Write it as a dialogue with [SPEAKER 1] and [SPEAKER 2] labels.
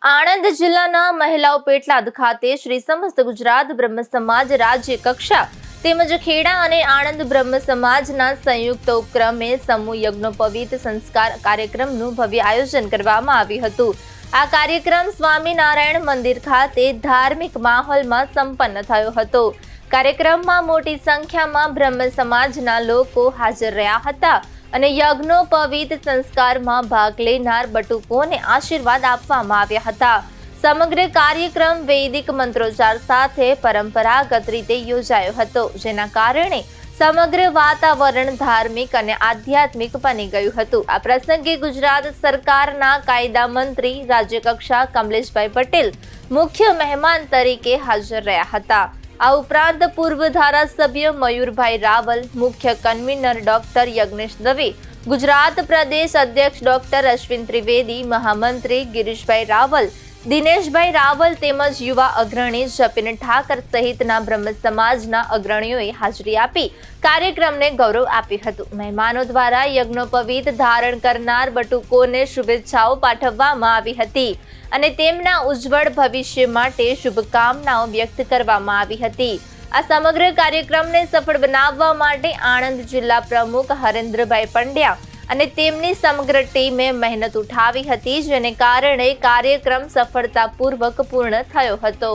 [SPEAKER 1] આણંદ જિલ્લાના મહિલાઓ પેટલાદ ખાતે શ્રી સમસ્ત ગુજરાત બ્રહ્મ સમાજ રાજ્ય કક્ષા તેમજ ખેડા અને આણંદ બ્રહ્મ સમાજના સંયુક્ત ઉપક્રમે સમૂહ યજ્ઞોપવિત સંસ્કાર કાર્યક્રમનું ભવ્ય આયોજન કરવામાં આવ્યું હતું। આ કાર્યક્રમ સ્વામિનારાયણ મંદિર ખાતે ધાર્મિક માહોલમાં સંપન્ન થયો હતો। કાર્યક્રમમાં મોટી સંખ્યામાં બ્રહ્મ સમાજના લોકો હાજર રહ્યા હતા અને યજ્ઞોપવિત સંસ્કારમાં ભાગ લેનાર બટુકોને આશીર્વાદ આપવામાં આવ્યા હતા। સમગ્ર કાર્યક્રમ વૈદિક મંત્રોચ્ચાર સાથે પરંપરાગત રીતે યોજાયો હતો, જેના કારણે સમગ્ર વાતાવરણ ધાર્મિક અને આધ્યાત્મિક બની ગયું હતું। આ પ્રસંગે ગુજરાત સરકારના કાયદા મંત્રી રાજ્યકક્ષા કમલેશભાઈ પટેલ મુખ્ય મહેમાન તરીકે હાજર રહ્યા હતા। આ ઉપરાંત પૂર્વ ધારાસભ્ય મયુરભાઈ રાવલ, મુખ્ય કન્વીનર ડોક્ટર યજ્ઞેશ દવે, ગુજરાત પ્રદેશ અધ્યક્ષ ડોક્ટર અશ્વિન ત્રિવેદી, મહામંત્રી ગિરીશભાઈ રાવલ, દિનેશભાઈ રાવલ તેમજ યુવા અગ્રણી જપિન ઠાકર સહિતના બ્રહ્મ સમાજના અગ્રણીઓએ હાજરી આપી કાર્યક્રમને ગૌરવ આપ્યું હતું। મહેમાનો દ્વારા યજ્ઞોપવિત ધારણ કરનાર બટુકોને શુભેચ્છાઓ પાઠવવામાં આવી હતી અને તેમના ઉજ્જવળ ભવિષ્ય માટે શુભકામનાઓ વ્યક્ત કરવામાં આવી હતી। આ સમગ્ર કાર્યક્રમને સફળ બનાવવા માટે આણંદ જિલ્લા પ્રમુખ હરેન્દ્રભાઈ પંડ્યા અને તેમની સમગ્ર ટીમે મહેનત ઉઠાવી હતી, જેને કારણે કાર્યક્રમ સફળતાપૂર્વક પૂર્ણ થયો હતો।